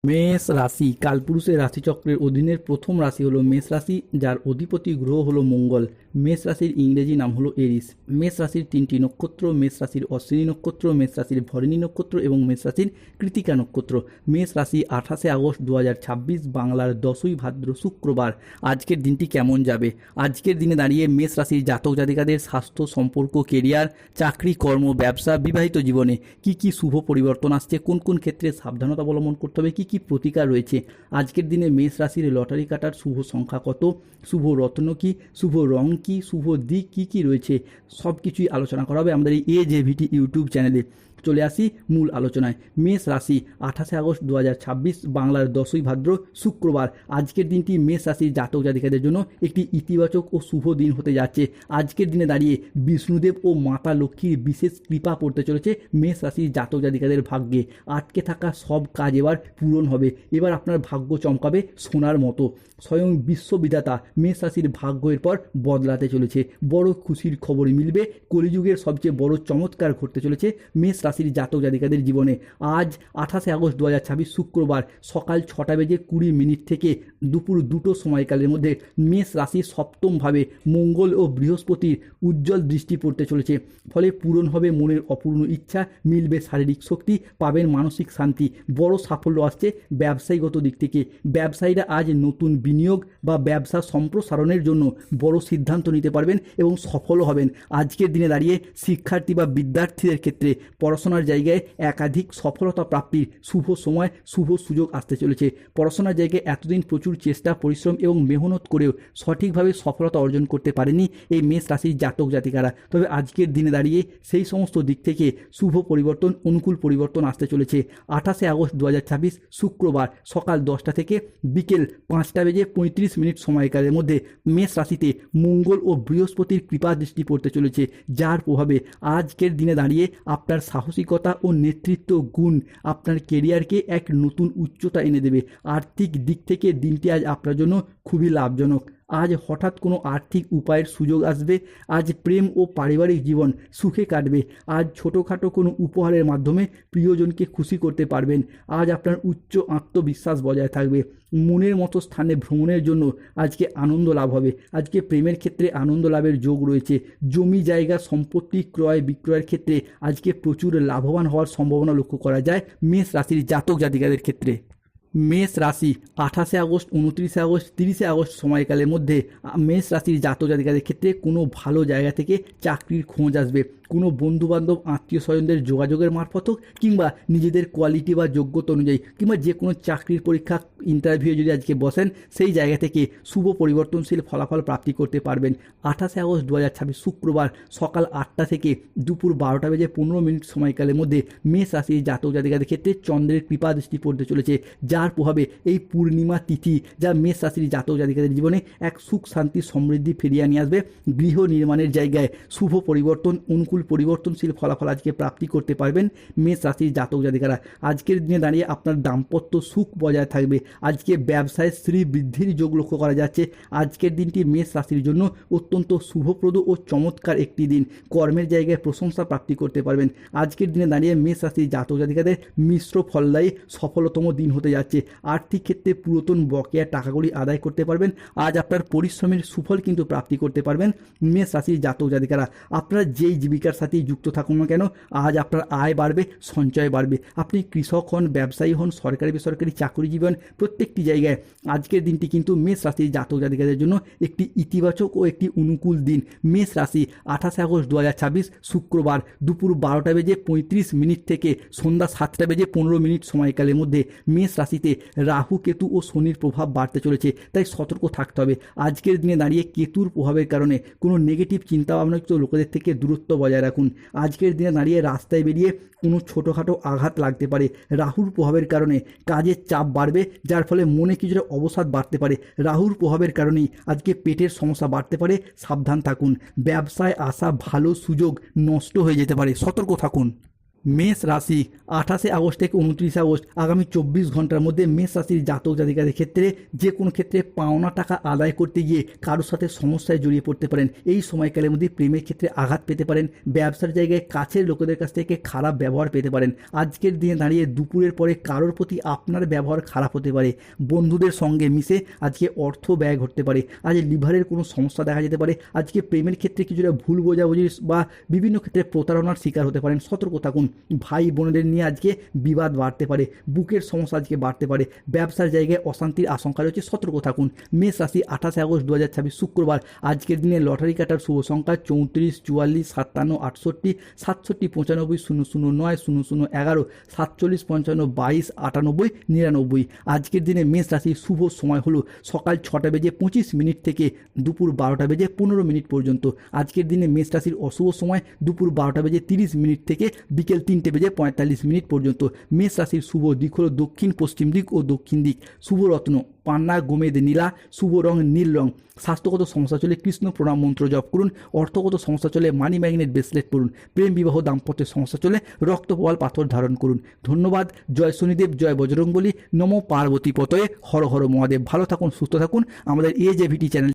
মেষ রাশি কালপুরুষের রাশিচক্রের অধীনের প্রথম রাশি হলো মেষ রাশি, যার অধিপতি গ্রহ হলো মঙ্গল। মেষ রাশির ইংরেজি নাম হলো এরিস। মেষ রাশির তিনটি নক্ষত্র: মেষ রাশির অশ্বিনী নক্ষত্র, মেষ রাশির ভরণী নক্ষত্র এবং মেষ রাশির কৃতিকা নক্ষত্র। মেষ রাশি 28শে আগস্ট 2026, বাংলার 10ই ভাদ্র শুক্রবার। আজকের দিনটি কেমন যাবে? আজকের দিনে দাঁড়িয়ে মেষ রাশির জাতক জাতিকাদের স্বাস্থ্য, সম্পর্ক, কেরিয়ার, চাকরি, কর্ম, ব্যবসা, বিবাহিত জীবনে কি কি শুভ পরিবর্তন আসছে, কোন কোন ক্ষেত্রে সাবধানতা অবলম্বন করতে হবে, কি কি প্রতিকার রয়েছে। আজকের দিনে মেষ রাশির লটারি কাটার শুভ সংখ্যা কত, শুভ রত্ন কি, শুভ রং কি, শুভ দিক কি কি রয়েছে, সব কিছুই আলোচনা করা হবে আমাদের এই AJVT ইউটিউব চ্যানেলে। চলে আসি মূল আলোচনায়। মেষ রাশি 28শে আগস্ট 2026, বাংলার 10ই ভাদ্র শুক্রবার। আজকের দিনটি মেষ রাশির জাতক জাতিকাদের জন্য একটি ইতিবাচক ও শুভ দিন হতে যাচ্ছে। আজকের দিনে দাঁড়িয়ে বিষ্ণুদেব ও মাতা লক্ষ্মীর বিশেষ কৃপা পড়তে চলেছে মেষ রাশির জাতক জাতিকাদের ভাগ্যে। আটকে থাকা সব কাজ এবার পূরণ হবে। এবার আপনার ভাগ্য চমকাবে সোনার মতো। স্বয়ং বিশ্ববিধাতা মেষ রাশির ভাগ্য এরপর বদলাতে চলেছে। বড় খুশির খবর মিলবে। কলিযুগের সবচেয়ে বড় চমৎকার ঘটতে চলেছে মেষ রাশির জাতক জাতিকাদের জীবনে। আজ 28শে আগস্ট 2026 শুক্রবার সকাল 6:20 থেকে দুপুর 2টো সময়কালের মধ্যে মেষ রাশির সপ্তমভাবে মঙ্গল ও বৃহস্পতির উজ্জ্বল দৃষ্টি পড়তে চলেছে। ফলে পূরণ হবে মনের অপূর্ণ ইচ্ছা, মিলবে শারীরিক শক্তি, পাবেন মানসিক শান্তি। বড় সাফল্য আসছে ব্যবসায়িকগত দিক থেকে। ব্যবসায়ীরা আজ নতুন বিনিয়োগ বা ব্যবসা সম্প্রসারণের জন্য বড় সিদ্ধান্ত নিতে পারবেন এবং সফল হবেন। আজকের দিনে দাঁড়িয়ে শিক্ষার্থী বা বিদ্যার্থীদের ক্ষেত্রে পড়াশোনার জায়গায় একাধিক সফলতা প্রাপ্তির শুভ সময়, শুভ সুযোগ আসতে চলেছে। পড়াশোনার জায়গায় এতদিন প্রচুর চেষ্টা, পরিশ্রম এবং মেহনত করেও সঠিকভাবে সফলতা অর্জন করতে পারেনি এই মেষ রাশির জাতক জাতিকারা। তবে আজকের দিনে দাঁড়িয়ে সেই সমস্ত দিক থেকে শুভ পরিবর্তন, অনুকূল পরিবর্তন আসতে চলেছে। 28শে আগস্ট 2026 শুক্রবার সকাল 10টা থেকে বিকেল 5:35 সময়কালের মধ্যে মেষ রাশিতে মঙ্গল ও বৃহস্পতির কৃপা দৃষ্টি পড়তে চলেছে, যার প্রভাবে আজকের দিনে দাঁড়িয়ে আপনার সাহসিকতা ও নেতৃত্ব গুণ আপনার কেরিয়ারকে এক নতুন উচ্চতা এনে দেবে। আর্থিক দিক থেকে দিনটি আজ আপনার জন্য খুবই লাভজনক। আজ হঠাৎ কোনো আর্থিক উপায়ের সুযোগ আসবে। আজ প্রেম ও পারিবারিক জীবন সুখে কাটবে। আজ ছোটোখাটো কোনো উপহারের মাধ্যমে প্রিয়জনকে খুশি করতে পারবেন। আজ আপনার উচ্চ আত্মবিশ্বাস বজায় থাকবে। মনের মতো স্থানে ভ্রমণের জন্য আজকে আনন্দ লাভ হবে। আজকে প্রেমের ক্ষেত্রে আনন্দ লাভের যোগ রয়েছে। জমি জায়গা সম্পত্তি ক্রয় বিক্রয়ের ক্ষেত্রে আজকে প্রচুর লাভবান হওয়ার সম্ভাবনা লক্ষ্য করা যায় মেষ রাশির জাতক জাতিকাদের ক্ষেত্রে। মেষ রাশি 28শে আগস্ট, 29শে আগস্ট, 30শে আগস্ট সময়কালের মধ্যে মেষ রাশির জাতক জাতিকাদের ক্ষেত্রে কোনো ভালো জায়গা থেকে চাকরির খোঁজ আসবে। কোনো বন্ধুবান্ধব, আত্মীয় স্বজনদের যোগাযোগের মারফত হোক, কিংবা নিজেদের কোয়ালিটি বা যোগ্যতা অনুযায়ী, কিংবা যে কোনো চাকরির পরীক্ষা, ইন্টারভিউ যদি আজকে বসেন, সেই জায়গা থেকে শুভ পরিবর্তনশীল ফলাফল প্রাপ্তি করতে পারবেন। 28শে আগস্ট 2026 শুক্রবার সকাল 8টা থেকে দুপুর 12:15 সময়কালের মধ্যে মেষ রাশির জাতক জাতিকাদের ক্ষেত্রে চন্দ্রের কৃপা দৃষ্টি পড়তে চলেছে, যার প্রভাবে এই পূর্ণিমা তিথি যা মেষ রাশির জাতক জাতিকাদের জীবনে এক সুখ শান্তি সমৃদ্ধি ফিরিয়ে নিয়ে আসবে। গৃহ নির্মাণের জায়গায় শুভ পরিবর্তন, অনুকূল পরিবর্তনশীল ফলাফল আজকে প্রাপ্তি করতে পারবেন মেষ রাশির জাতক জাতিকারা। আজকের দিনে দাঁড়িয়ে আপনার দাম্পত্য সুখ বজায় থাকবে। আজকে ব্যবসায় শ্রী বৃদ্ধির যোগ লক্ষ্য করা যাচ্ছে। আজকের দিনটি মেষ রাশির জন্য অত্যন্ত শুভপ্রদ ও চমৎকার একটি দিন। কর্মের জায়গায় প্রশংসা প্রাপ্তি করতে পারবেন। আজকের দিনে দাঁড়িয়ে মেষ রাশির জাতক জাতিকাদের মিশ্র ফলদায়ী সফলতম দিন হতে যাচ্ছে। আর্থিক ক্ষেত্রে পুরাতন বকেয়া টাকাগুলি আদায় করতে পারবেন। আজ আপনার পরিশ্রমের সুফল কিন্তু প্রাপ্তি করতে পারবেন মেষ রাশির জাতক জাতিকারা। আপনারা যেই জীবিকার সাথেই যুক্ত থাকুন না কেন, আজ আপনার আয় বাড়বে, সঞ্চয় বাড়বে। আপনি কৃষক হন, ব্যবসায়ী হন, সরকারি বেসরকারি চাকরিজীবী হন, প্রত্যেকটি জায়গায় আজকের দিনটি কিন্তু মেষ রাশির জাতক জাতিকাদের জন্য একটি ইতিবাচক ও একটি অনুকূল দিন। মেষ রাশি 28শে আগস্ট 2026 শুক্রবার দুপুর 12:35 থেকে সন্ধ্যা 7:15 সময়কালের মধ্যে মেষ রাশিতে রাহু, কেতু ও শনির প্রভাব বাড়তে চলেছে, তাই সতর্ক থাকতে হবে। আজকের দিনে দাঁড়িয়ে কেতুর প্রভাবের কারণে কোনো নেগেটিভ চিন্তাভাবনাযুক্ত লোকেদের থেকে দূরত্ব বজায় রাখুন। আজকের দিনে দাঁড়িয়ে রাস্তায় বেরিয়ে কোনো ছোটোখাটো আঘাত লাগতে পারে। রাহুর প্রভাবের কারণে কাজের চাপ বাড়বে, যার ফলে মনে কিছুটা অবসাদ বাড়তে পারে। রাহুর প্রভাবের কারণেই আজকে পেটের সমস্যা বাড়তে পারে, সাবধান থাকুন। ব্যবসায় আসা ভালো সুযোগ নষ্ট হয়ে যেতে পারে, সতর্ক থাকুন। মেষ রাশি 28 আগস্ট থেকে 29 আগস্ট আগামী 24 ঘন্টার মধ্যে মেষ রাশির জাতক জাতিকাদের ক্ষেত্রে যে কোনো ক্ষেত্রে পাওনা টাকা আদায় করতে গিয়ে কারোর সাথে সমস্যায় জড়িয়ে পড়তে পারেন। এই সময়কালের মধ্যে প্রেমের ক্ষেত্রে আঘাত পেতে পারেন, ব্যবসার জায়গায় কাছের লোকেদের কাছ থেকে খারাপ ব্যবহার পেতে পারেন। আজকের দিনে দাঁড়িয়ে দুপুরের পরে কারোর প্রতি আপনার ব্যবহার খারাপ হতে পারে। বন্ধুদের সঙ্গে মিশে আজকে অর্থ ব্যয় ঘটতে পারে। আজ লিভারের কোনো সমস্যা দেখা যেতে পারে। আজকে প্রেমের ক্ষেত্রে কিছুটা ভুল বোঝাবুঝি বা বিভিন্ন ক্ষেত্রে প্রতারণার শিকার হতে পারেন। সতর্ক থাকুন। ভাই বোনেদের নিয়ে আজকে বিবাদ বাড়তে পারে, বুকের সমস্যা আজকে বাড়তে পারে, ব্যবসার জায়গায় অশান্তির আশঙ্কা রয়েছে। সতর্ক থাকুন। মেষ রাশি 28 আগস্ট 2026 শুক্রবার আজকের দিনে লটারি কাটার শুভ সংখ্যা 34, 44, 57, 68, 67, 95, 009, 0011, 47, 55, 22, 98, 99। আজকের দিনে মেষ রাশির শুভ সময় হলো সকাল 6:25 থেকে দুপুর 12:15 পর্যন্ত। আজকের দিনে মেষ রাশির অশুভ সময় দুপুর 12:30 থেকে বিকেল 3:45 পর্যন্ত। মেষ রাশির শুভ দিক হলো দক্ষিণ পশ্চিম দিক ও দক্ষিণ দিক। শুভ রত্ন পান্না গোমেদ নীলা, শুভ রং নীল রং। স্বাস্থ্যগত সমস্যা চলে কৃষ্ণ প্রণাম মন্ত্র জপ করুন। অর্থগত সমস্যা চলে মানি ম্যাগনেট ব্রেসলেট পড়ুন। প্রেম বিবাহ দাম্পত্যের সমস্যা চলে রক্তপোয়াল পাথর ধারণ করুন। ধন্যবাদ। জয় শনিদেব, জয় বজরংবলী, নমো পার্বতী পতয়ে, হর হর মহাদেব। ভালো থাকুন, সুস্থ থাকুন। আমাদের AJVT চ্যানেল